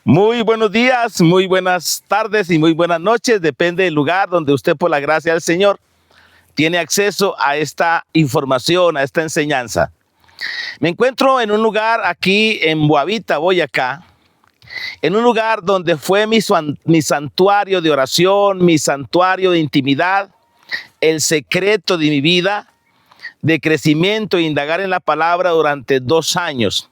Muy buenos días, muy buenas tardes y muy buenas noches. Depende del lugar donde usted, por la gracia del Señor, tiene acceso a esta información, a esta enseñanza. Me encuentro en un lugar aquí en Boavita, Boyacá, en un lugar donde fue mi santuario de oración, mi santuario de intimidad, el secreto de mi vida, de crecimiento e indagar en la palabra durante 2 años.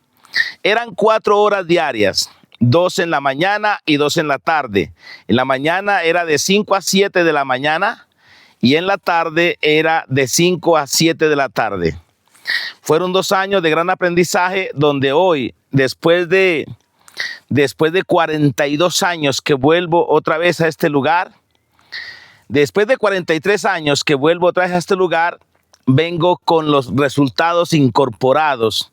Eran 4 horas diarias, 2 en la mañana y 2 en la tarde. En la mañana era de 5 a 7 de la mañana y en la tarde era de 5 a 7 de la tarde. Fueron 2 años de gran aprendizaje donde hoy, después de 42 años que vuelvo otra vez a este lugar, después de 43 años que vuelvo otra vez a este lugar, vengo con los resultados incorporados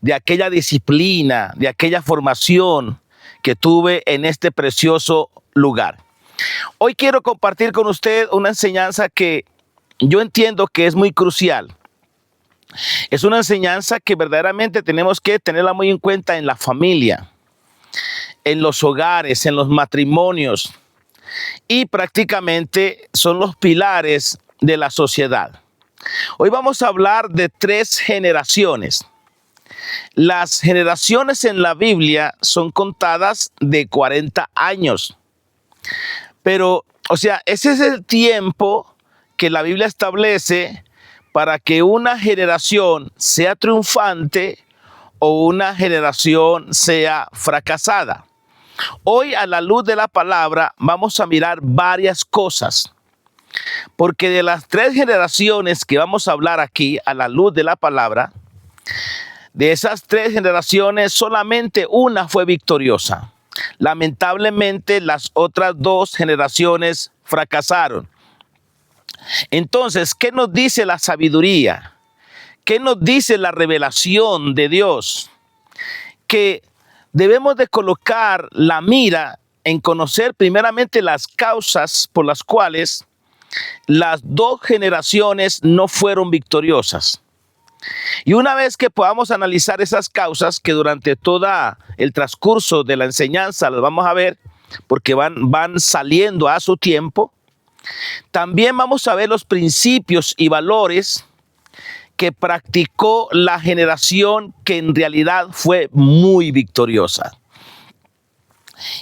de aquella disciplina, de aquella formación que tuve en este precioso lugar. Hoy quiero compartir con usted una enseñanza que yo entiendo que es muy crucial. Es una enseñanza que verdaderamente tenemos que tenerla muy en cuenta en la familia, en los hogares, en los matrimonios y prácticamente son los pilares de la sociedad. Hoy vamos a hablar de 3 generaciones. Las generaciones en la Biblia son contadas de 40 años. Pero, ese es el tiempo que la Biblia establece para que una generación sea triunfante o una generación sea fracasada. Hoy, a la luz de la palabra, vamos a mirar varias cosas. Porque de las 3 generaciones que vamos a hablar aquí, a la luz de la palabra, de esas 3 generaciones, solamente una fue victoriosa. Lamentablemente, las otras 2 generaciones fracasaron. Entonces, ¿qué nos dice la sabiduría? ¿Qué nos dice la revelación de Dios? Que debemos de colocar la mira en conocer primeramente las causas por las cuales las 2 generaciones no fueron victoriosas. Y una vez que podamos analizar esas causas, que durante todo el transcurso de la enseñanza las vamos a ver, porque van saliendo a su tiempo, también vamos a ver los principios y valores que practicó la generación que en realidad fue muy victoriosa.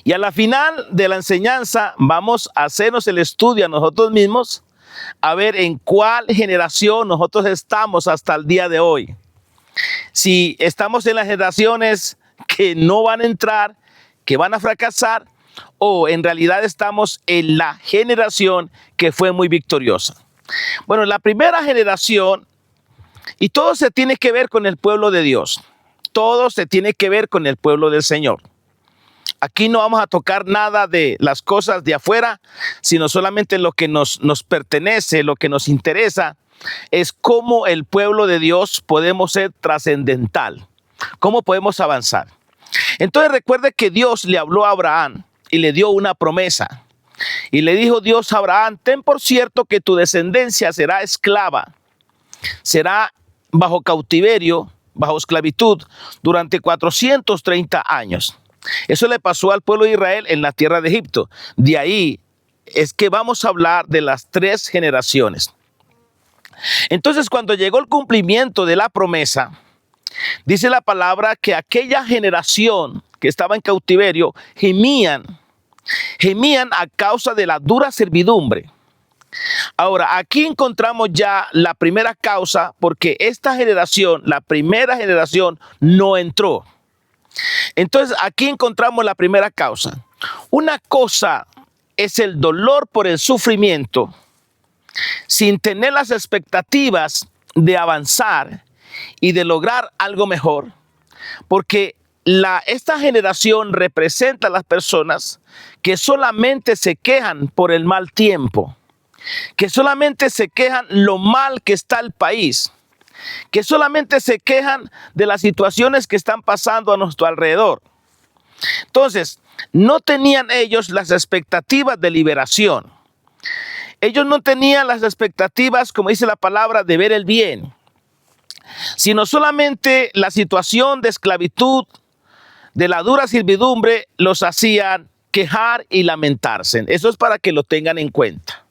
Y a la final de la enseñanza vamos a hacernos el estudio a nosotros mismos, a ver en cuál generación nosotros estamos hasta el día de hoy. Si estamos en las generaciones que no van a entrar, que van a fracasar, o en realidad estamos en la generación que fue muy victoriosa. Bueno, la primera generación, y todo se tiene que ver con el pueblo de Dios, todo se tiene que ver con el pueblo del Señor. Aquí no vamos a tocar nada de las cosas de afuera, sino solamente lo que nos pertenece, lo que nos interesa, es cómo el pueblo de Dios podemos ser trascendental, cómo podemos avanzar. Entonces recuerde que Dios le habló a Abraham y le dio una promesa. Y le dijo Dios a Abraham: ten por cierto que tu descendencia será esclava, será bajo cautiverio, bajo esclavitud, durante 430 años. Eso le pasó al pueblo de Israel en la tierra de Egipto. De ahí es que vamos a hablar de las 3 generaciones. Entonces, cuando llegó el cumplimiento de la promesa, dice la palabra que aquella generación que estaba en cautiverio gemían a causa de la dura servidumbre. Ahora, aquí encontramos ya la primera causa, porque esta generación, la primera generación, no entró. Entonces, aquí encontramos la primera causa. Una cosa es el dolor por el sufrimiento, sin tener las expectativas de avanzar y de lograr algo mejor, porque esta generación representa a las personas que solamente se quejan por el mal tiempo, que solamente se quejan lo mal que está el país, que solamente se quejan de las situaciones que están pasando a nuestro alrededor. Entonces, no tenían ellos las expectativas de liberación. Ellos no tenían las expectativas, como dice la palabra, de ver el bien, sino solamente la situación de esclavitud, de la dura servidumbre los hacían quejar y lamentarse. Eso es para que lo tengan en cuenta.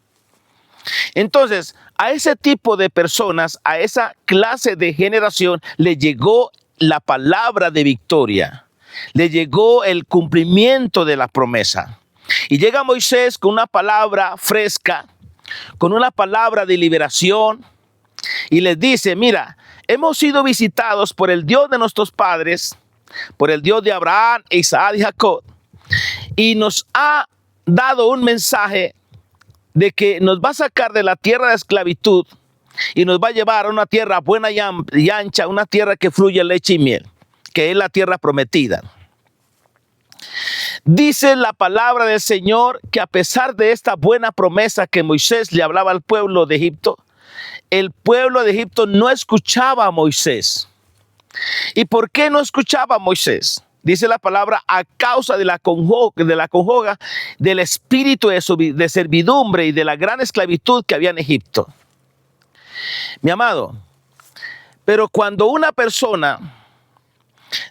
Entonces, a ese tipo de personas, a esa clase de generación, le llegó la palabra de victoria. Le llegó el cumplimiento de la promesa. Y llega Moisés con una palabra fresca, con una palabra de liberación, y les dice, mira, hemos sido visitados por el Dios de nuestros padres, por el Dios de Abraham, Isaac y Jacob, y nos ha dado un mensaje de que nos va a sacar de la tierra de esclavitud y nos va a llevar a una tierra buena y ancha, una tierra que fluye leche y miel, que es la tierra prometida. Dice la palabra del Señor que a pesar de esta buena promesa que Moisés le hablaba al pueblo de Egipto, el pueblo de Egipto no escuchaba a Moisés. ¿Y por qué no escuchaba a Moisés? Dice la palabra, a causa de la congoja del espíritu de servidumbre y de la gran esclavitud que había en Egipto. Mi amado, pero cuando una persona,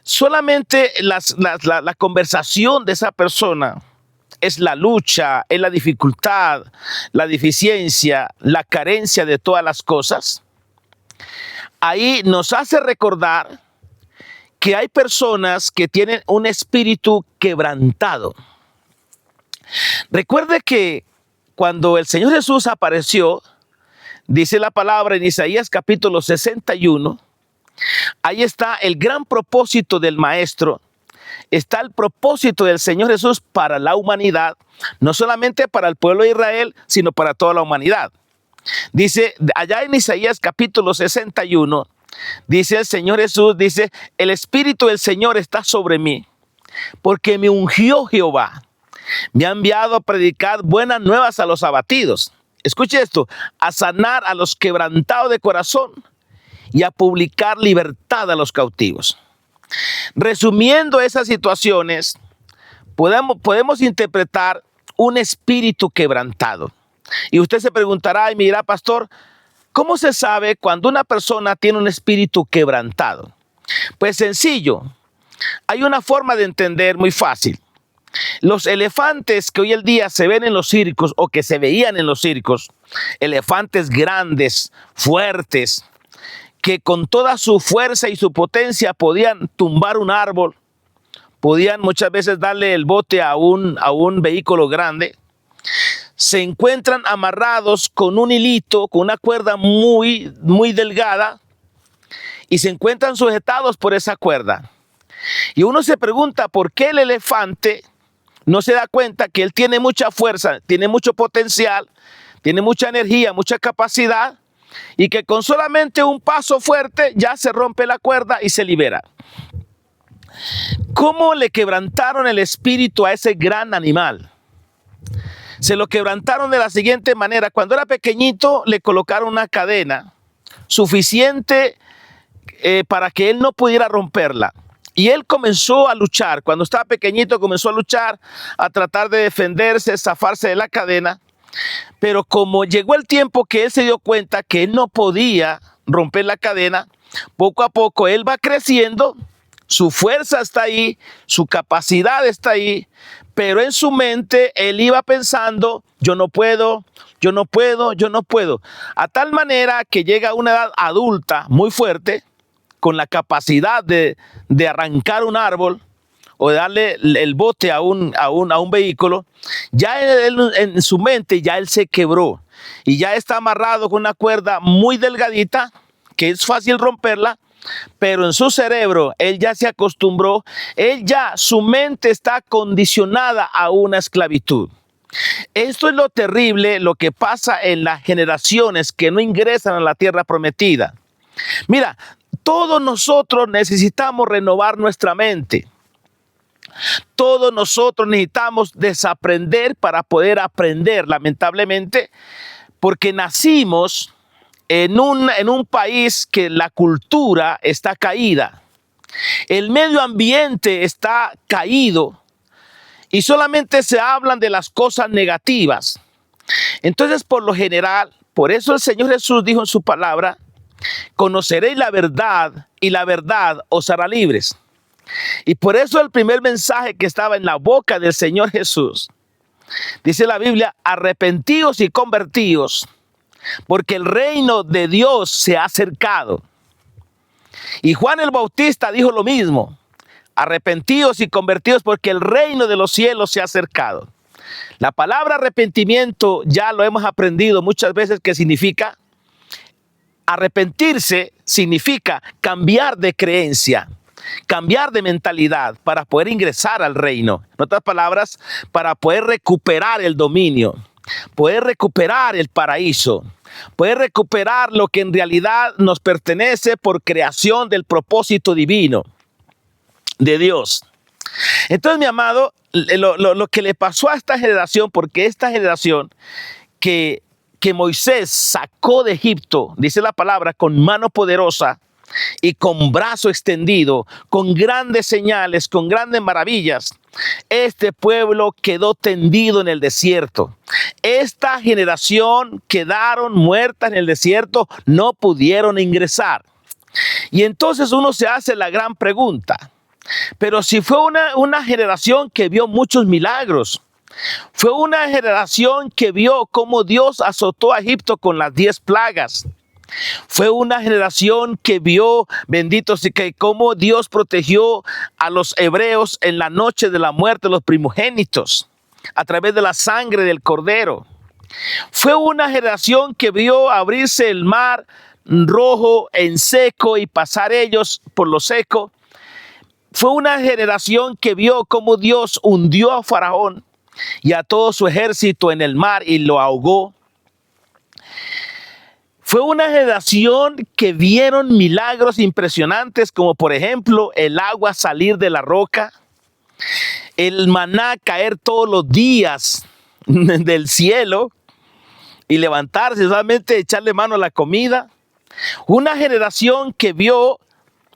solamente la conversación de esa persona es la lucha, es la dificultad, la deficiencia, la carencia de todas las cosas, ahí nos hace recordar que hay personas que tienen un espíritu quebrantado. Recuerde que cuando el Señor Jesús apareció, dice la palabra en Isaías capítulo 61, ahí está el gran propósito del Maestro, está el propósito del Señor Jesús para la humanidad, no solamente para el pueblo de Israel, sino para toda la humanidad. Dice, allá en Isaías capítulo 61, dice el Señor Jesús, dice, el Espíritu del Señor está sobre mí, porque me ungió Jehová. Me ha enviado a predicar buenas nuevas a los abatidos. Escuche esto, a sanar a los quebrantados de corazón y a publicar libertad a los cautivos. Resumiendo esas situaciones, podemos interpretar un espíritu quebrantado. Y usted se preguntará y me dirá, pastor, ¿cómo se sabe cuando una persona tiene un espíritu quebrantado? Pues sencillo, hay una forma de entender muy fácil. Los elefantes que hoy en día se ven en los circos o que se veían en los circos, elefantes grandes, fuertes, que con toda su fuerza y su potencia podían tumbar un árbol, podían muchas veces darle el bote a un vehículo grande, se encuentran amarrados con un hilito, con una cuerda muy, muy delgada, y se encuentran sujetados por esa cuerda. Y uno se pregunta por qué el elefante no se da cuenta que él tiene mucha fuerza, tiene mucho potencial, tiene mucha energía, mucha capacidad, y que con solamente un paso fuerte ya se rompe la cuerda y se libera. ¿Cómo le quebrantaron el espíritu a ese gran animal? Se lo quebrantaron de la siguiente manera. Cuando era pequeñito le colocaron una cadena suficiente para que él no pudiera romperla. Y él comenzó a luchar. Cuando estaba pequeñito comenzó a luchar, a tratar de defenderse, zafarse de la cadena. Pero como llegó el tiempo que él se dio cuenta que él no podía romper la cadena, poco a poco él va creciendo, su fuerza está ahí, su capacidad está ahí, pero en su mente él iba pensando, yo no puedo, yo no puedo, yo no puedo. A tal manera que llega a una edad adulta muy fuerte, con la capacidad de arrancar un árbol o de darle el bote a un vehículo, ya en su mente ya él se quebró y ya está amarrado con una cuerda muy delgadita que es fácil romperla, pero en su cerebro él ya se acostumbró, su mente está condicionada a una esclavitud. Esto es lo terrible, lo que pasa en las generaciones que no ingresan a la tierra prometida. Mira, todos nosotros necesitamos renovar nuestra mente. Todos nosotros necesitamos desaprender para poder aprender, lamentablemente, porque nacimos en un país que la cultura está caída. El medio ambiente está caído y solamente se hablan de las cosas negativas. Entonces, por lo general, por eso el Señor Jesús dijo en su palabra, conoceréis la verdad y la verdad os hará libres. Y por eso el primer mensaje que estaba en la boca del Señor Jesús, dice la Biblia, arrepentíos y convertíos, porque el reino de Dios se ha acercado. Y Juan el Bautista dijo lo mismo, arrepentíos y convertíos porque el reino de los cielos se ha acercado. La palabra arrepentimiento ya lo hemos aprendido muchas veces que significa, arrepentirse significa cambiar de creencia, cambiar de mentalidad para poder ingresar al reino. En otras palabras, para poder recuperar el dominio, poder recuperar el paraíso, poder recuperar lo que en realidad nos pertenece por creación del propósito divino de Dios. Entonces, mi amado, lo que le pasó a esta generación, porque esta generación que Moisés sacó de Egipto, dice la palabra, con mano poderosa y con brazo extendido, con grandes señales, con grandes maravillas, este pueblo quedó tendido en el desierto. Esta generación quedaron muertas en el desierto, no pudieron ingresar. Y entonces uno se hace la gran pregunta, pero si fue una generación que vio muchos milagros, fue una generación que vio cómo Dios azotó a Egipto con las 10 plagas, fue una generación que vio, bendito sea, que cómo Dios protegió a los hebreos en la noche de la muerte, los primogénitos, a través de la sangre del cordero. Fue una generación que vio abrirse el mar rojo en seco y pasar ellos por lo seco. Fue una generación que vio cómo Dios hundió a Faraón y a todo su ejército en el mar y lo ahogó. Fue una generación que vieron milagros impresionantes, como por ejemplo el agua salir de la roca, el maná caer todos los días del cielo y levantarse, solamente echarle mano a la comida. Una generación que vio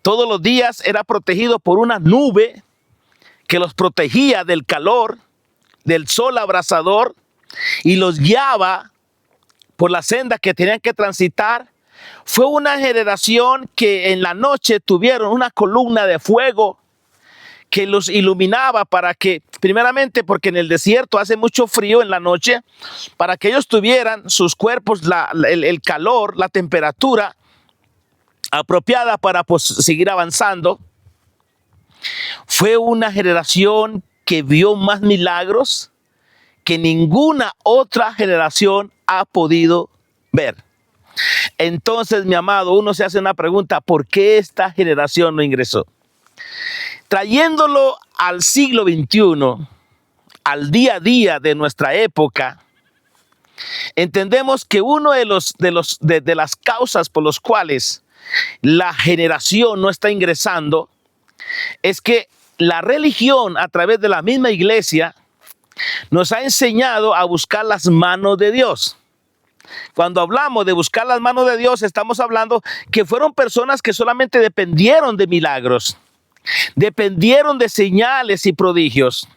todos los días, era protegido por una nube que los protegía del calor, del sol abrasador, y los guiaba por la senda que tenían que transitar. Fue una generación que en la noche tuvieron una columna de fuego que los iluminaba para que, primeramente porque en el desierto hace mucho frío en la noche, para que ellos tuvieran sus cuerpos el calor, la temperatura apropiada para seguir avanzando. Fue una generación que vio más milagros que ninguna otra generación ha podido ver. Entonces, mi amado, uno se hace una pregunta, ¿por qué esta generación no ingresó? Trayéndolo al siglo XXI, al día a día de nuestra época, entendemos que uno de las causas por las cuales la generación no está ingresando es que la religión, a través de la misma iglesia, nos ha enseñado a buscar las manos de Dios. Cuando hablamos de buscar las manos de Dios, estamos hablando que fueron personas que solamente dependieron de milagros, dependieron de señales y prodigios,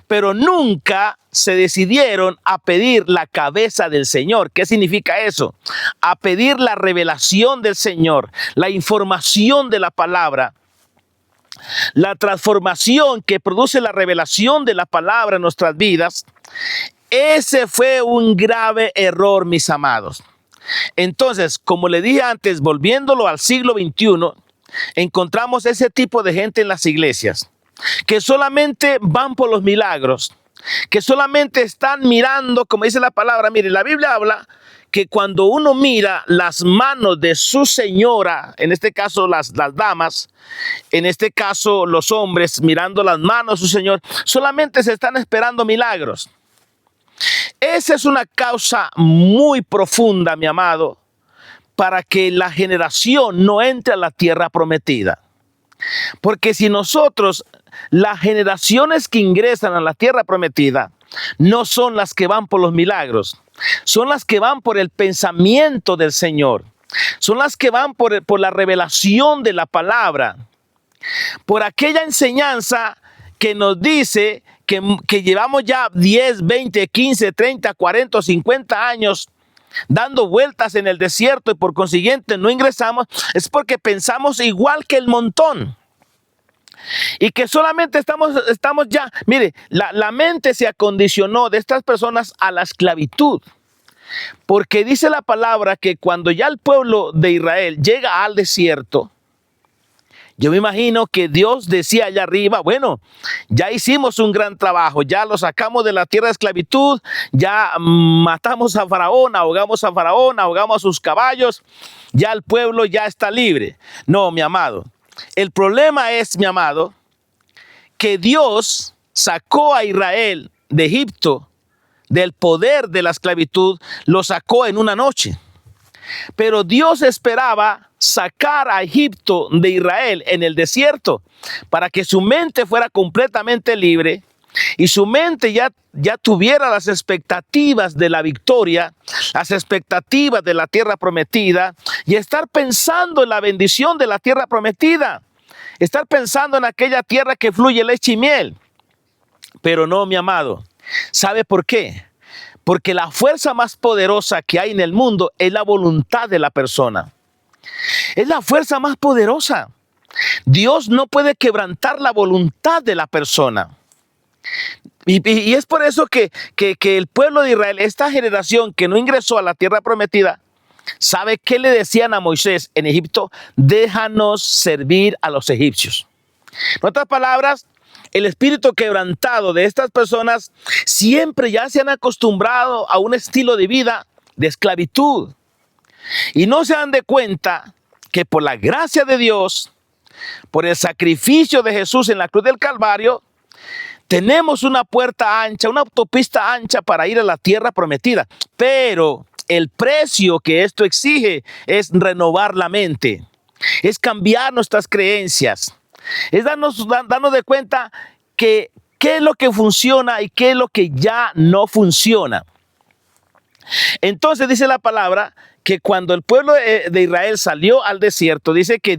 pero nunca se decidieron a pedir la cabeza del Señor. ¿Qué significa eso? A pedir la revelación del Señor, la información de la palabra, la transformación que produce la revelación de la palabra en nuestras vidas. Ese fue un grave error, mis amados. Entonces, como le dije antes, volviéndolo al siglo XXI, encontramos ese tipo de gente en las iglesias que solamente van por los milagros, que solamente están mirando, como dice la palabra. Mire, la Biblia habla que cuando uno mira las manos de su señora, en este caso las damas, en este caso los hombres mirando las manos de su señor, solamente se están esperando milagros. Esa es una causa muy profunda, mi amado, para que la generación no entre a la tierra prometida. Porque si nosotros, las generaciones que ingresan a la tierra prometida, no son las que van por los milagros, son las que van por el pensamiento del Señor, son las que van por la revelación de la palabra, por aquella enseñanza que nos dice que llevamos ya 10, 20, 15, 30, 40, 50 años dando vueltas en el desierto y por consiguiente no ingresamos. Es porque pensamos igual que el montón. Y que solamente estamos ya, mire, la mente se acondicionó de estas personas a la esclavitud. Porque dice la palabra que cuando ya el pueblo de Israel llega al desierto, yo me imagino que Dios decía allá arriba, bueno, ya hicimos un gran trabajo, ya lo sacamos de la tierra de esclavitud, ya matamos a Faraón, ahogamos a sus caballos, ya el pueblo ya está libre. No, mi amado, el problema es, mi amado, que Dios sacó a Israel de Egipto, del poder de la esclavitud, lo sacó en una noche. Pero Dios esperaba sacar a Egipto de Israel en el desierto para que su mente fuera completamente libre y su mente ya tuviera las expectativas de la victoria, las expectativas de la tierra prometida y estar pensando en la bendición de la tierra prometida, estar pensando en aquella tierra que fluye leche y miel. Pero no, mi amado, ¿sabe por qué? Porque la fuerza más poderosa que hay en el mundo es la voluntad de la persona. Es la fuerza más poderosa. Dios no puede quebrantar la voluntad de la persona. Y es por eso que el pueblo de Israel, esta generación que no ingresó a la tierra prometida, ¿sabe qué le decían a Moisés en Egipto? Déjanos servir a los egipcios. En otras palabras, el espíritu quebrantado de estas personas siempre ya se han acostumbrado a un estilo de vida de esclavitud. Y no se dan de cuenta que por la gracia de Dios, por el sacrificio de Jesús en la cruz del Calvario, tenemos una puerta ancha, una autopista ancha para ir a la tierra prometida. Pero el precio que esto exige es renovar la mente, es cambiar nuestras creencias. Es darnos de cuenta que qué es lo que funciona y qué es lo que ya no funciona. Entonces dice la palabra que cuando el pueblo de Israel salió al desierto, dice que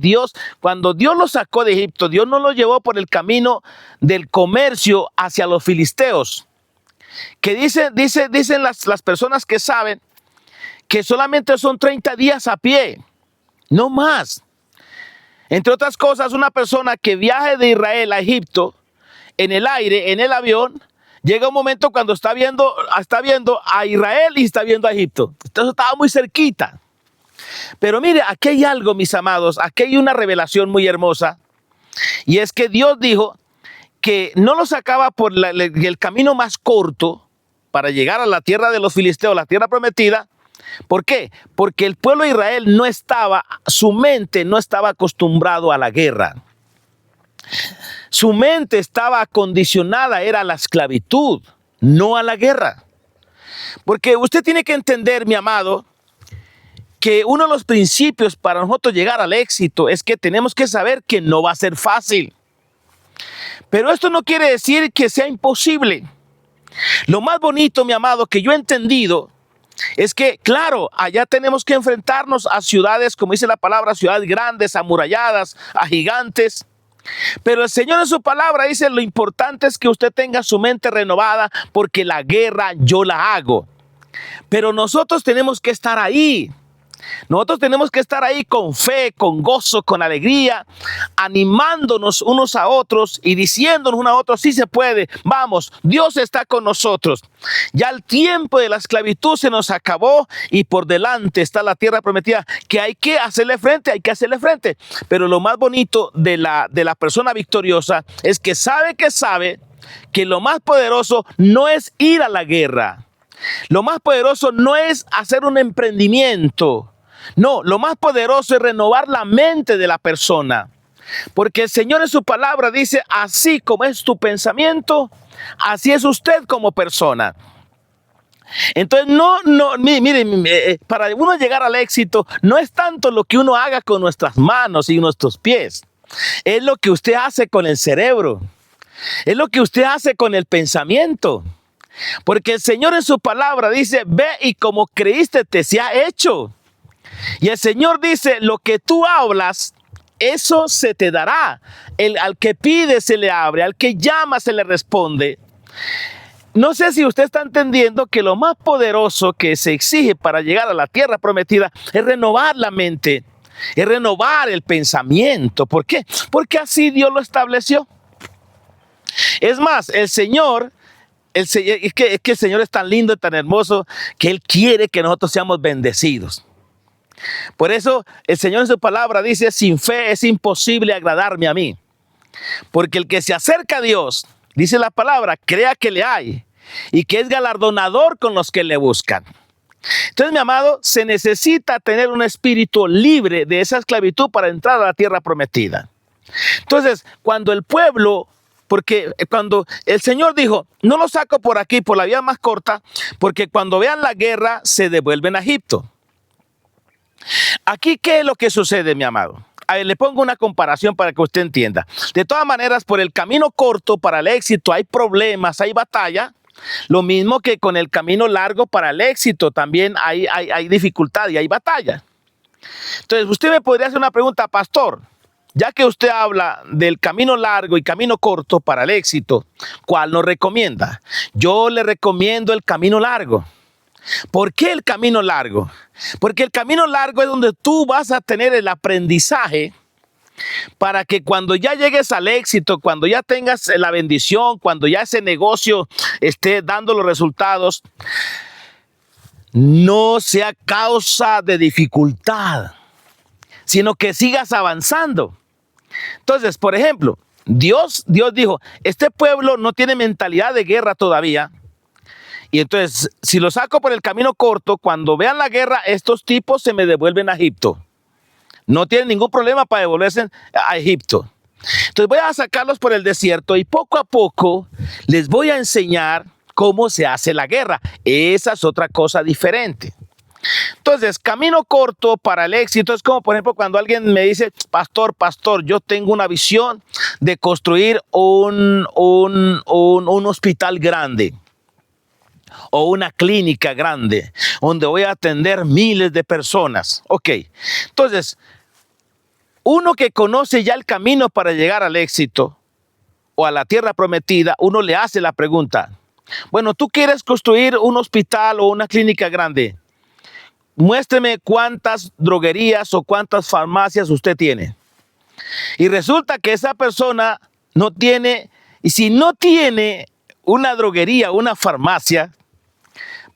cuando Dios lo sacó de Egipto, Dios no lo llevó por el camino del comercio hacia los filisteos. Que dicen las personas que saben que solamente son 30 días a pie, no más. Entre otras cosas, una persona que viaje de Israel a Egipto en el aire, en el avión, llega un momento cuando está viendo a Israel y está viendo a Egipto. Entonces estaba muy cerquita. Pero mire, aquí hay algo, mis amados, aquí hay una revelación muy hermosa. Y es que Dios dijo que no lo sacaba por el camino más corto para llegar a la tierra de los filisteos, la tierra prometida. ¿Por qué? Porque el pueblo de Israel su mente no estaba acostumbrado a la guerra. Su mente estaba acondicionada, era a la esclavitud, no a la guerra. Porque usted tiene que entender, mi amado, que uno de los principios para nosotros llegar al éxito es que tenemos que saber que no va a ser fácil. Pero esto no quiere decir que sea imposible. Lo más bonito, mi amado, que yo he entendido es que, claro, allá tenemos que enfrentarnos a ciudades, como dice la palabra, ciudades grandes, amuralladas, a gigantes. Pero el Señor en su palabra dice, lo importante es que usted tenga su mente renovada porque la guerra yo la hago. Pero nosotros tenemos que estar ahí. Nosotros tenemos que estar ahí con fe, con gozo, con alegría, animándonos unos a otros y diciéndonos unos a otros, sí se puede, vamos, Dios está con nosotros. Ya el tiempo de la esclavitud se nos acabó y por delante está la tierra prometida que hay que hacerle frente, Pero lo más bonito de la persona victoriosa es que sabe que lo más poderoso no es ir a la guerra. Lo más poderoso no es hacer un emprendimiento. No, lo más poderoso es renovar la mente de la persona. Porque el Señor en su palabra dice, así como es tu pensamiento, así es usted como persona. Entonces, mire, para uno llegar al éxito, no es tanto lo que uno haga con nuestras manos y nuestros pies. Es lo que usted hace con el cerebro. Es lo que usted hace con el pensamiento. Porque el Señor en su palabra dice, ve y como creíste te sea hecho. Y el Señor dice, lo que tú hablas, eso se te dará. Al que pide se le abre, al que llama se le responde. No sé si usted está entendiendo que lo más poderoso que se exige para llegar a la tierra prometida es renovar la mente. es renovar el pensamiento. ¿Por qué? Porque así Dios lo estableció. Es más, es que el Señor es tan lindo y tan hermoso que Él quiere que nosotros seamos bendecidos. Por eso el Señor en su palabra dice, sin fe es imposible agradarme a mí. Porque el que se acerca a Dios, dice la palabra, crea que le hay y que es galardonador con los que le buscan. Entonces, mi amado, se necesita tener un espíritu libre de esa esclavitud para entrar a la tierra prometida. Entonces, cuando el pueblo, porque cuando el Señor dijo, no lo saco por aquí, por la vía más corta, porque cuando vean la guerra se devuelven a Egipto. Aquí, ¿qué es lo que sucede, mi amado? A ver, le pongo una comparación para que usted entienda. De todas maneras, por el camino corto para el éxito hay problemas, hay batalla. Lo mismo que con el camino largo para el éxito, también hay dificultad y hay batalla. Entonces, usted me podría hacer una pregunta, pastor, ya que usted habla del camino largo y camino corto para el éxito, ¿cuál nos recomienda? Yo le recomiendo el camino largo. ¿Por qué el camino largo? Porque el camino largo es donde tú vas a tener el aprendizaje para que cuando ya llegues al éxito, cuando ya tengas la bendición, cuando ya ese negocio esté dando los resultados, no sea causa de dificultad, sino que sigas avanzando. Entonces, por ejemplo, Dios dijo, este pueblo no tiene mentalidad de guerra todavía. Y entonces, si lo saco por el camino corto, cuando vean la guerra, estos tipos se me devuelven a Egipto. No tienen ningún problema para devolverse a Egipto. Entonces voy a sacarlos por el desierto y poco a poco les voy a enseñar cómo se hace la guerra. Esa es otra cosa diferente. Entonces, camino corto para el éxito es como, por ejemplo, cuando alguien me dice, pastor, yo tengo una visión de construir un hospital grande o una clínica grande donde voy a atender miles de personas. Ok, entonces, uno que conoce ya el camino para llegar al éxito o a la tierra prometida, uno le hace la pregunta, bueno, ¿tú quieres construir un hospital o una clínica grande? Muéstreme cuántas droguerías o cuántas farmacias usted tiene. Y resulta que esa persona no tiene, y si no tiene una droguería, una farmacia,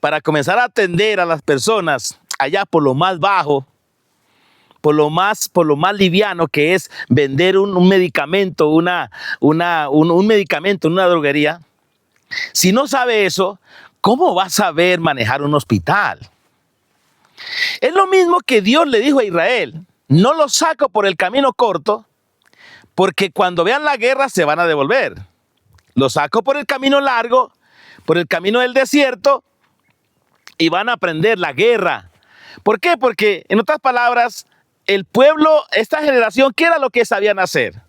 para comenzar a atender a las personas allá por lo más bajo, por lo más liviano que es vender un medicamento, un medicamento en una droguería. Si no sabe eso, ¿cómo va a saber manejar un hospital? Es lo mismo que Dios le dijo a Israel, no los saco por el camino corto, porque cuando vean la guerra se van a devolver. Los saco por el camino largo, por el camino del desierto, y van a aprender la guerra. ¿Por qué? Porque, en otras palabras, el pueblo, esta generación, ¿qué era lo que sabían hacer?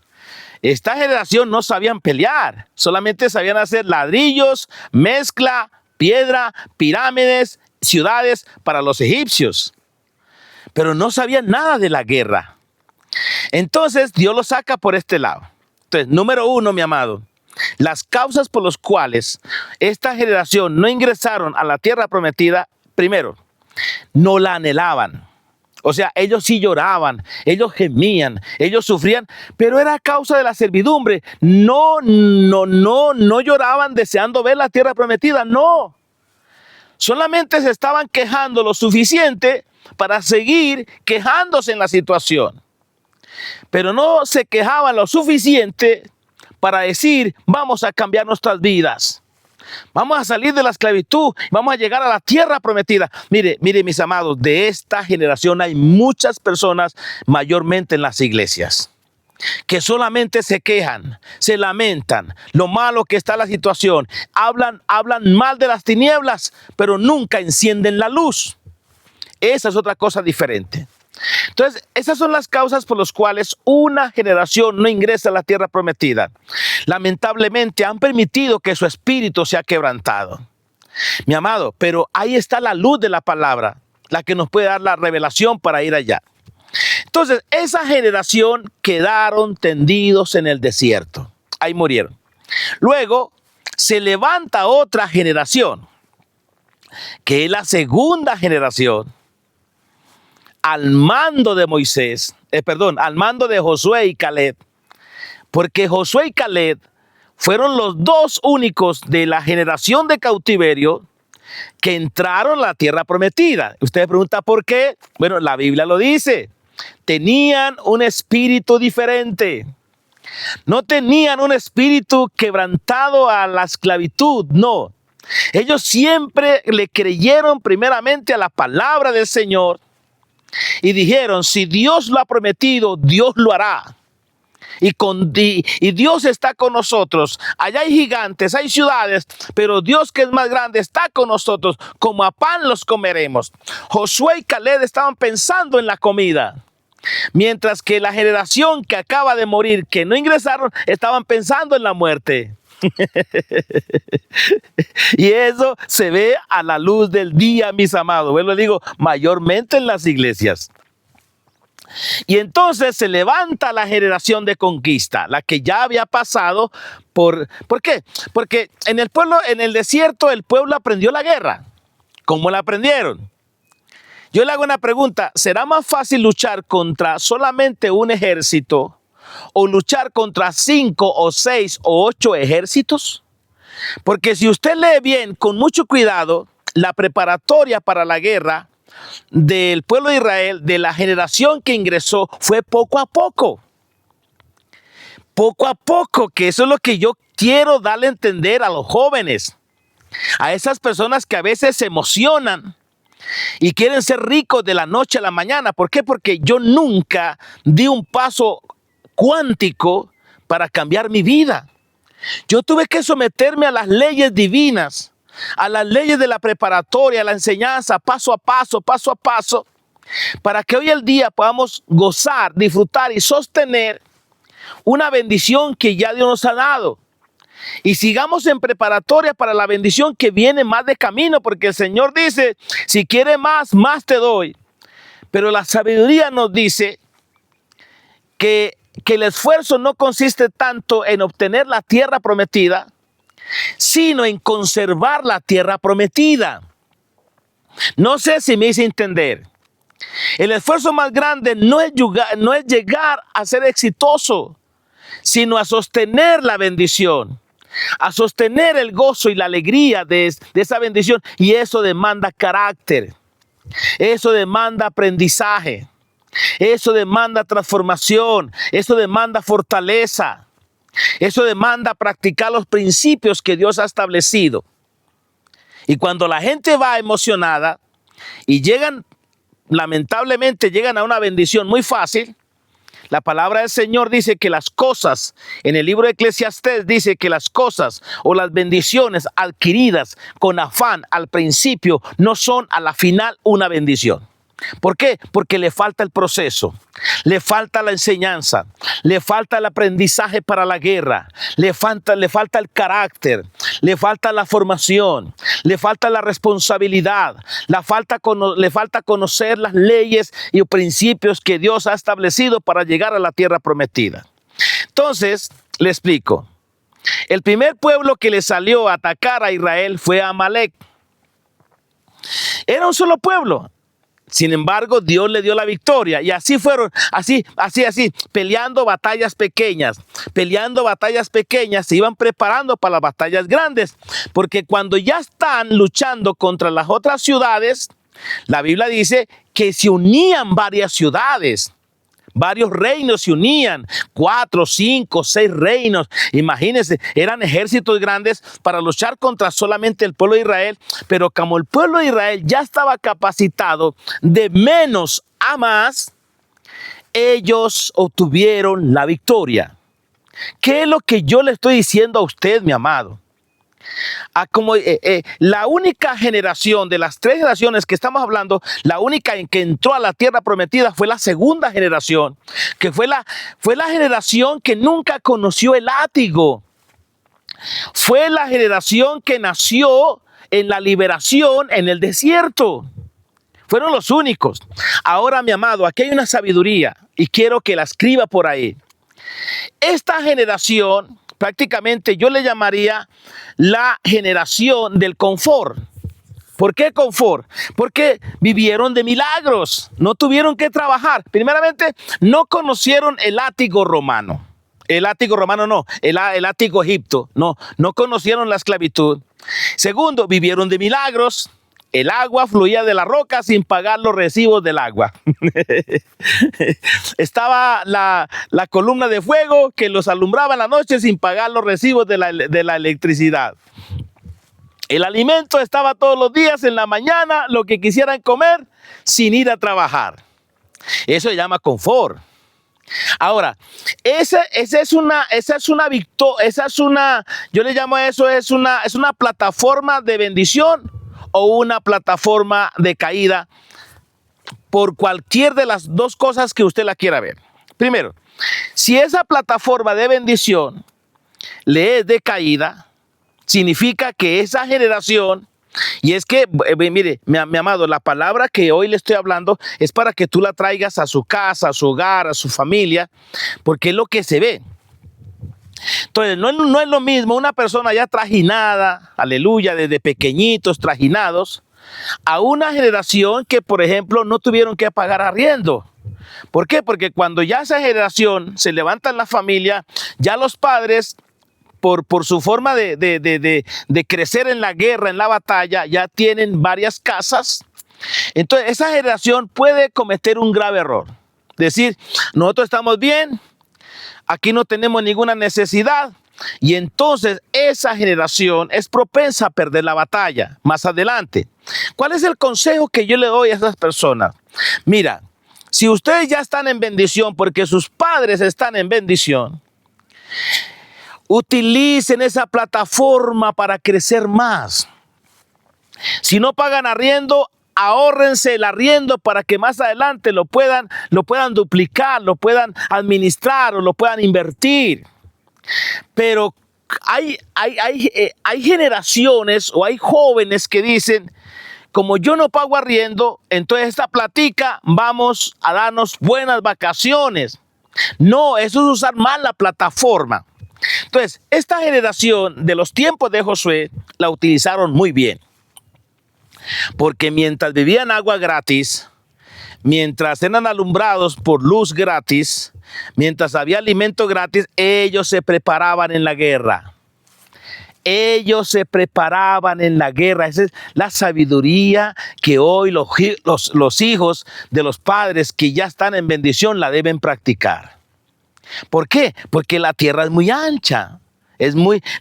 Esta generación no sabían pelear, solamente sabían hacer ladrillos, mezcla, piedra, pirámides, ciudades para los egipcios. Pero no sabían nada de la guerra. Entonces, Dios los saca por este lado. Entonces, número uno, mi amado, las causas por las cuales esta generación no ingresaron a la tierra prometida, primero, no la anhelaban. O sea, ellos sí lloraban, ellos gemían, ellos sufrían, pero era a causa de la servidumbre. No lloraban deseando ver la tierra prometida, no. Solamente se estaban quejando lo suficiente para seguir quejándose en la situación. Pero no se quejaban lo suficiente para decir, vamos a cambiar nuestras vidas. Vamos a salir de la esclavitud, vamos a llegar a la tierra prometida. Mire, mis amados, de esta generación hay muchas personas, mayormente en las iglesias, que solamente se quejan, se lamentan, lo malo que está la situación, hablan mal de las tinieblas, pero nunca encienden la luz. Esa es otra cosa diferente. Entonces, esas son las causas por las cuales una generación no ingresa a la tierra prometida. Lamentablemente han permitido que su espíritu sea quebrantado. Mi amado, pero ahí está la luz de la palabra, la que nos puede dar la revelación para ir allá. Entonces, esa generación quedaron tendidos en el desierto. Ahí murieron. Luego, se levanta otra generación, que es la segunda generación. al mando de Moisés, al mando de Josué y Caleb, porque Josué y Caleb fueron los dos únicos de la generación de cautiverio que entraron a la tierra prometida. Usted pregunta ¿por qué? Bueno, la Biblia lo dice. Tenían un espíritu diferente. No tenían un espíritu quebrantado a la esclavitud, no. Ellos siempre le creyeron primeramente a la palabra del Señor y dijeron, si Dios lo ha prometido, Dios lo hará. Y Dios está con nosotros. Allá hay gigantes, hay ciudades, pero Dios, que es más grande, está con nosotros. Como a pan los comeremos. Josué y Caleb estaban pensando en la comida, mientras que la generación que acaba de morir, que no ingresaron, estaban pensando en la muerte. Y eso se ve a la luz del día, mis amados. Bueno, digo, mayormente en las iglesias. Y entonces se levanta la generación de conquista, la que ya había pasado ¿por qué? Porque en el pueblo, en el desierto, el pueblo aprendió la guerra. ¿Cómo la aprendieron? Yo le hago una pregunta, ¿será más fácil luchar contra solamente un ejército o luchar contra 5 o 6 o 8 ejércitos? Porque si usted lee bien, con mucho cuidado, la preparatoria para la guerra del pueblo de Israel, de la generación que ingresó, fue poco a poco. Poco a poco, que eso es lo que yo quiero darle a entender a los jóvenes, a esas personas que a veces se emocionan y quieren ser ricos de la noche a la mañana. ¿Por qué? Porque yo nunca di un paso cuántico para cambiar mi vida. Yo tuve que someterme a las leyes divinas, a las leyes de la preparatoria, a la enseñanza, paso a paso, para que hoy el día podamos gozar, disfrutar y sostener una bendición que ya Dios nos ha dado. Y sigamos en preparatoria para la bendición que viene más de camino, porque el Señor dice, si quieres más, más te doy. Pero la sabiduría nos dice que el esfuerzo no consiste tanto en obtener la tierra prometida, sino en conservar la tierra prometida. No sé si me hice entender. El esfuerzo más grande no es llegar a ser exitoso, sino a sostener la bendición, a sostener el gozo y la alegría de esa bendición. Y eso demanda carácter, eso demanda aprendizaje, eso demanda transformación, eso demanda fortaleza, eso demanda practicar los principios que Dios ha establecido. Y cuando la gente va emocionada y lamentablemente llegan a una bendición muy fácil, la palabra del Señor dice que las cosas, en el libro de Eclesiastés dice que las cosas o las bendiciones adquiridas con afán al principio no son a la final una bendición. ¿Por qué? Porque le falta el proceso, le falta la enseñanza, le falta el aprendizaje para la guerra, le falta el carácter, le falta la formación, le falta la responsabilidad, le falta conocer las leyes y principios que Dios ha establecido para llegar a la tierra prometida. Entonces, le explico. El primer pueblo que le salió a atacar a Israel fue Amalek. Era un solo pueblo. Sin embargo, Dios le dio la victoria y así fueron, así, peleando batallas pequeñas, se iban preparando para las batallas grandes, porque cuando ya están luchando contra las otras ciudades, la Biblia dice que se unían varias ciudades. Varios reinos se unían, 4, 5, 6 reinos. Imagínense, eran ejércitos grandes para luchar contra solamente el pueblo de Israel. Pero como el pueblo de Israel ya estaba capacitado de menos a más, ellos obtuvieron la victoria. ¿Qué es lo que yo le estoy diciendo a usted, mi amado? La única generación de las 3 generaciones que estamos hablando, la única en que entró a la tierra prometida fue la segunda generación, que fue la generación que nunca conoció el látigo. Fue la generación que nació en la liberación en el desierto. Fueron los únicos. Ahora, mi amado, aquí hay una sabiduría y quiero que la escriba por ahí. Esta generación, prácticamente yo le llamaría la generación del confort. ¿Por qué confort? Porque vivieron de milagros, no tuvieron que trabajar. Primeramente, no conocieron el látigo romano. El látigo romano no, el látigo egipto, no conocieron la esclavitud. Segundo, vivieron de milagros. El agua fluía de la roca sin pagar los recibos del agua. Estaba la columna de fuego que los alumbraba en la noche sin pagar los recibos de la electricidad. El alimento estaba todos los días en la mañana, lo que quisieran comer, sin ir a trabajar. Eso se llama confort. Ahora, esa es una victoria, yo le llamo a eso, es una plataforma de bendición o una plataforma de caída, por cualquier de las dos cosas que usted la quiera ver. Primero, si esa plataforma de bendición le es de caída, significa que esa generación, y es que, mire, mi amado, la palabra que hoy le estoy hablando es para que tú la traigas a su casa, a su hogar, a su familia, porque es lo que se ve. Entonces, no es lo mismo una persona ya trajinada, aleluya, desde pequeñitos trajinados, a una generación que, por ejemplo, no tuvieron que pagar arriendo. ¿Por qué? Porque cuando ya esa generación se levanta en la familia, ya los padres, por su forma de crecer en la guerra, en la batalla, ya tienen varias casas. Entonces, esa generación puede cometer un grave error. Decir, nosotros estamos bien, aquí no tenemos ninguna necesidad. Y entonces esa generación es propensa a perder la batalla más adelante. ¿Cuál es el consejo que yo le doy a esas personas? Mira, si ustedes ya están en bendición porque sus padres están en bendición, utilicen esa plataforma para crecer más. Si no pagan arriendo, ahórrense el arriendo para que más adelante lo puedan duplicar, lo puedan administrar o lo puedan invertir. Pero hay generaciones o hay jóvenes que dicen, como yo no pago arriendo, entonces esta platica vamos a darnos buenas vacaciones. No, eso es usar mal la plataforma. Entonces, esta generación de los tiempos de Josué la utilizaron muy bien. Porque mientras vivían agua gratis, mientras eran alumbrados por luz gratis, mientras había alimento gratis, ellos se preparaban en la guerra. Ellos se preparaban en la guerra. Esa es la sabiduría que hoy los hijos de los padres que ya están en bendición la deben practicar. ¿Por qué? Porque la tierra es muy ancha.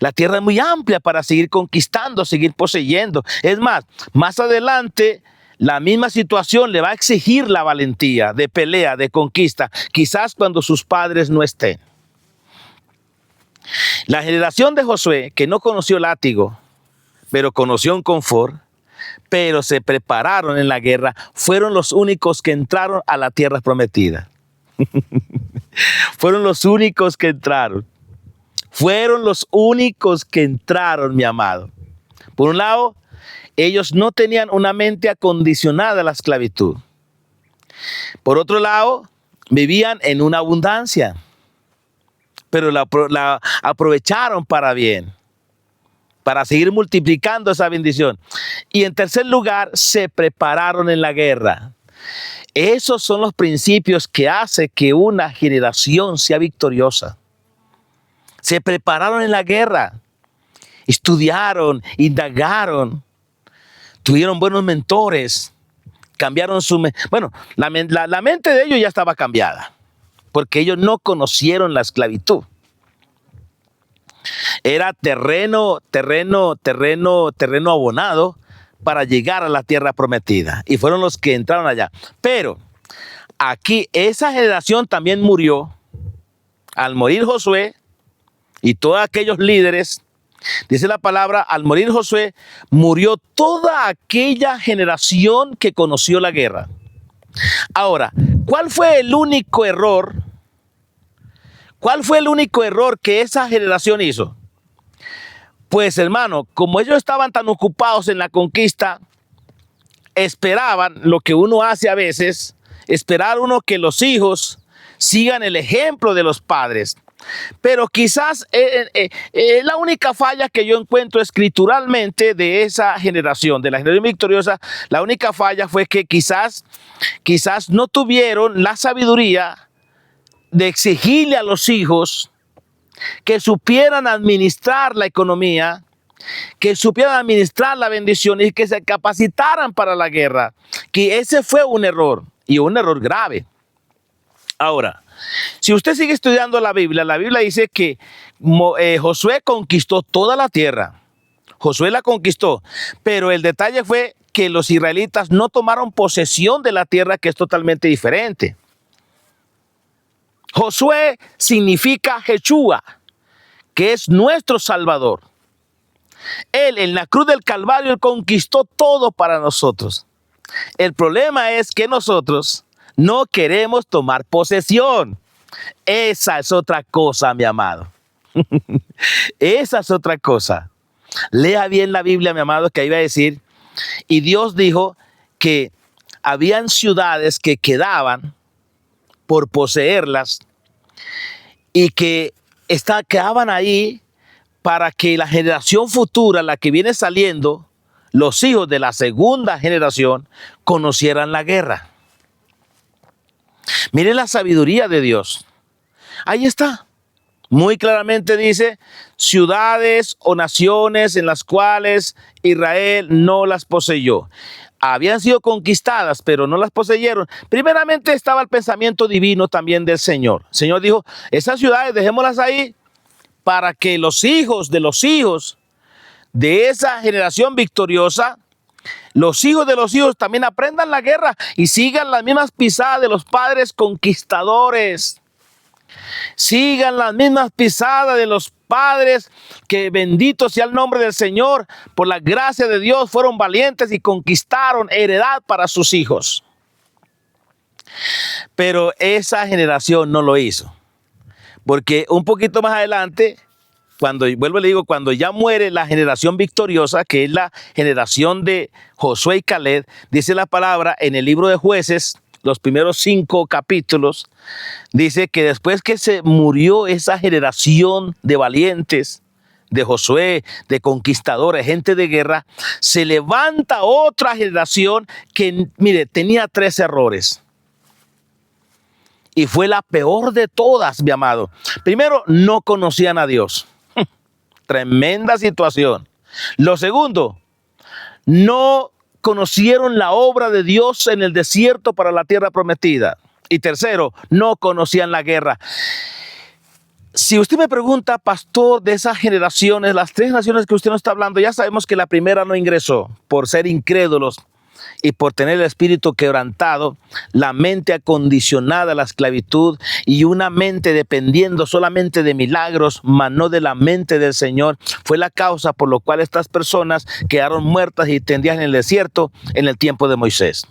La tierra es muy amplia para seguir conquistando, seguir poseyendo. Es más adelante la misma situación le va a exigir la valentía de pelea, de conquista, quizás cuando sus padres no estén. La generación de Josué, que no conoció látigo, pero conoció un confort, pero se prepararon en la guerra, fueron los únicos que entraron a la tierra prometida. Fueron los únicos que entraron. Fueron los únicos que entraron, mi amado. Por un lado, ellos no tenían una mente acondicionada a la esclavitud. Por otro lado, vivían en una abundancia, pero la aprovecharon para bien, para seguir multiplicando esa bendición. Y en tercer lugar, se prepararon en la guerra. Esos son los principios que hacen que una generación sea victoriosa. Se prepararon en la guerra, estudiaron, indagaron, tuvieron buenos mentores, cambiaron su mente. Bueno, la mente de ellos ya estaba cambiada, porque ellos no conocieron la esclavitud. Era terreno abonado para llegar a la tierra prometida. Y fueron los que entraron allá. Pero aquí esa generación también murió. Al morir Josué y todos aquellos líderes, dice la palabra, al morir Josué, murió toda aquella generación que conoció la guerra. Ahora, ¿cuál fue el único error? ¿Cuál fue el único error que esa generación hizo? Pues hermano, como ellos estaban tan ocupados en la conquista, esperaban lo que uno hace a veces, esperar uno que los hijos sigan el ejemplo de los padres. Pero quizás la única falla que yo encuentro escrituralmente de esa generación, de la generación victoriosa, la única falla fue que quizás no tuvieron la sabiduría de exigirle a los hijos que supieran administrar la economía, que supieran administrar la bendición y que se capacitaran para la guerra. Que ese fue un error, y un error grave. Ahora, si usted sigue estudiando la Biblia dice que Josué conquistó toda la tierra. Josué la conquistó, pero el detalle fue que los israelitas no tomaron posesión de la tierra, que es totalmente diferente. Josué significa Yeshua, que es nuestro Salvador. Él en la cruz del Calvario, él conquistó todo para nosotros. El problema es que nosotros no queremos tomar posesión. Esa es otra cosa, mi amado. Esa es otra cosa. Lea bien la Biblia, mi amado, que ahí va a decir, y Dios dijo que habían ciudades que quedaban por poseerlas y que quedaban ahí para que la generación futura, la que viene saliendo, los hijos de la segunda generación, conocieran la guerra. Miren la sabiduría de Dios. Ahí está. Muy claramente dice, ciudades o naciones en las cuales Israel no las poseyó. Habían sido conquistadas, pero no las poseyeron. Primeramente estaba el pensamiento divino también del Señor. El Señor dijo, esas ciudades dejémoslas ahí para que los hijos de esa generación victoriosa, los hijos de los hijos también aprendan la guerra y sigan las mismas pisadas de los padres conquistadores. Sigan las mismas pisadas de los padres que, bendito sea el nombre del Señor, por la gracia de Dios fueron valientes y conquistaron heredad para sus hijos. Pero esa generación no lo hizo, porque un poquito más adelante, cuando ya muere la generación victoriosa, que es la generación de Josué y Caleb, dice la palabra en el libro de Jueces, los primeros 5 capítulos, dice que después que se murió esa generación de valientes, de Josué, de conquistadores, gente de guerra, se levanta otra generación que, mire, tenía 3 errores. Y fue la peor de todas, mi amado. Primero, no conocían a Dios. Tremenda situación. Lo segundo, no conocieron la obra de Dios en el desierto para la tierra prometida. Y tercero, no conocían la guerra. Si usted me pregunta, pastor, de esas generaciones, las 3 naciones que usted nos está hablando, ya sabemos que la primera no ingresó por ser incrédulos y por tener el espíritu quebrantado, la mente acondicionada a la esclavitud y una mente dependiendo solamente de milagros, mas no de la mente del Señor, fue la causa por lo cual estas personas quedaron muertas y tendidas en el desierto en el tiempo de Moisés.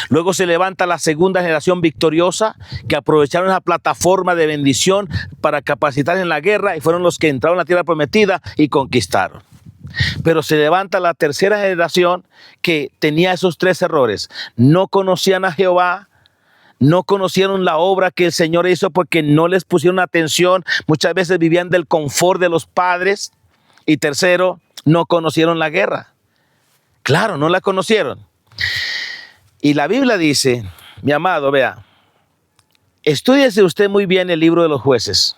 Luego se levanta la segunda generación victoriosa que aprovecharon esa plataforma de bendición para capacitarse en la guerra y fueron los que entraron a la tierra prometida y conquistaron. Pero se levanta la tercera generación que tenía esos 3 errores. No conocían a Jehová, no conocieron la obra que el Señor hizo porque no les pusieron atención. Muchas veces vivían del confort de los padres. Y tercero, no conocieron la guerra. Claro, no la conocieron. Y la Biblia dice, mi amado, vea, estúdiese usted muy bien el libro de los jueces.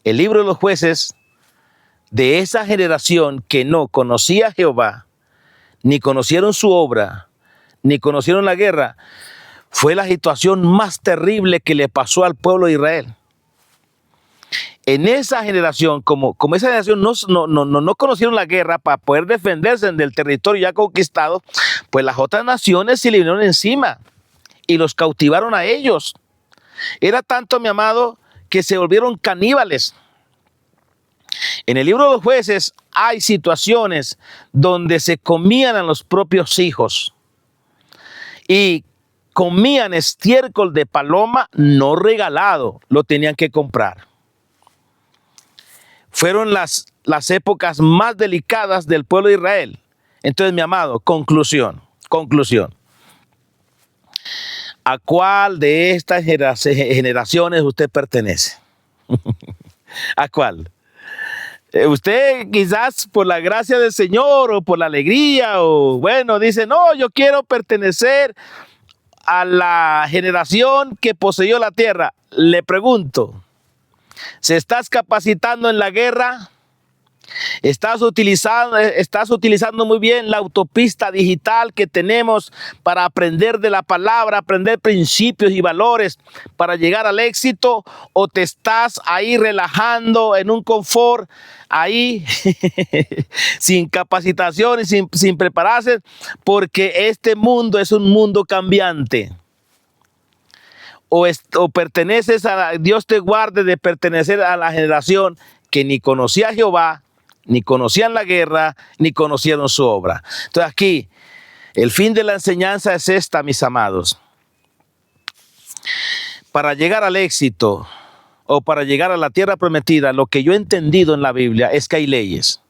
El libro de los jueces de esa generación que no conocía a Jehová, ni conocieron su obra, ni conocieron la guerra, fue la situación más terrible que le pasó al pueblo de Israel. En esa generación, como esa generación no conocieron la guerra para poder defenderse del territorio ya conquistado, pues las otras naciones se le vinieron encima y los cautivaron a ellos. Era tanto, mi amado, que se volvieron caníbales. En el libro de los jueces hay situaciones donde se comían a los propios hijos y comían estiércol de paloma no regalado, lo tenían que comprar. Fueron las épocas más delicadas del pueblo de Israel. Entonces, mi amado, conclusión. ¿A cuál de estas generaciones usted pertenece? ¿A cuál? Usted quizás por la gracia del Señor o por la alegría o bueno, dice, no, yo quiero pertenecer a la generación que poseyó la tierra. Le pregunto, ¿se estás capacitando en la guerra? ¿Estás utilizando muy bien la autopista digital que tenemos para aprender de la palabra, aprender principios y valores para llegar al éxito? ¿O te estás ahí relajando en un confort, ahí sin capacitación y sin prepararse? Porque este mundo es un mundo cambiante. O perteneces Dios te guarde de pertenecer a la generación que ni conocía a Jehová, ni conocían la guerra, ni conocieron su obra. Entonces aquí, el fin de la enseñanza es esta, mis amados. Para llegar al éxito o para llegar a la tierra prometida, lo que yo he entendido en la Biblia es que hay leyes,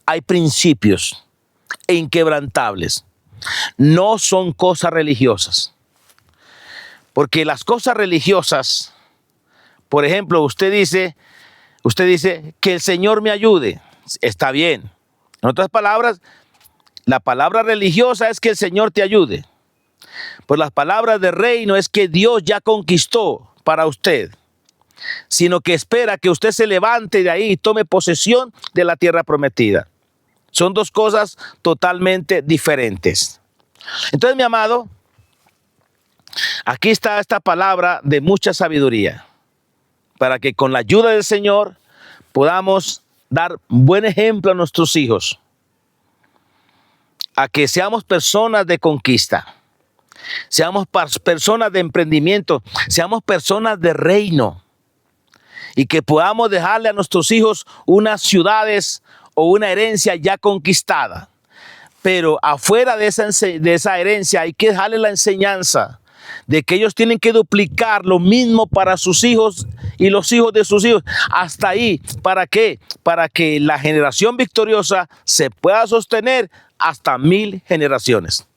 hay principios inquebrantables. No son cosas religiosas. Porque las cosas religiosas, por ejemplo, usted dice que el Señor me ayude. Está bien. En otras palabras, la palabra religiosa es que el Señor te ayude. Pues las palabras de reino es que Dios ya conquistó para usted, sino que espera que usted se levante de ahí y tome posesión de la tierra prometida. Son dos cosas totalmente diferentes. Entonces, mi amado, aquí está esta palabra de mucha sabiduría, para que con la ayuda del Señor podamos dar buen ejemplo a nuestros hijos, a que seamos personas de conquista, seamos personas de emprendimiento, seamos personas de reino, y que podamos dejarle a nuestros hijos unas ciudades o una herencia ya conquistada. Pero afuera de esa herencia hay que dejarle la enseñanza de que ellos tienen que duplicar lo mismo para sus hijos y los hijos de sus hijos. Hasta ahí, ¿para qué? Para que la generación victoriosa se pueda sostener hasta 1000 generaciones.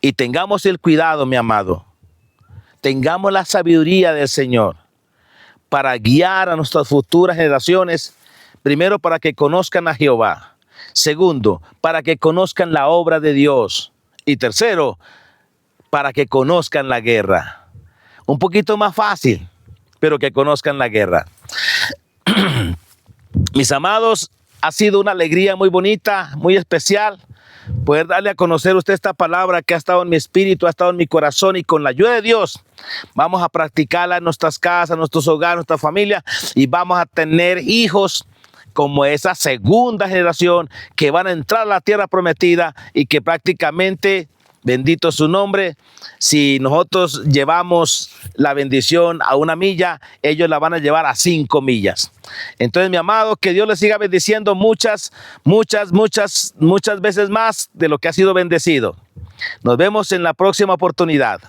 Y tengamos el cuidado, mi amado. Tengamos la sabiduría del Señor para guiar a nuestras futuras generaciones. Primero, para que conozcan a Jehová. Segundo, para que conozcan la obra de Dios. Y tercero, para que conozcan la guerra. Un poquito más fácil, pero que conozcan la guerra. Mis amados, ha sido una alegría muy bonita, muy especial, poder darle a conocer a usted esta palabra que ha estado en mi espíritu, ha estado en mi corazón, y con la ayuda de Dios vamos a practicarla en nuestras casas, en nuestros hogares, en nuestra familia, y vamos a tener hijos como esa segunda generación que van a entrar a la tierra prometida y que prácticamente, bendito su nombre, si nosotros llevamos la bendición a 1 milla, ellos la van a llevar a 5 millas. Entonces, mi amado, que Dios les siga bendiciendo muchas veces más de lo que ha sido bendecido. Nos vemos en la próxima oportunidad.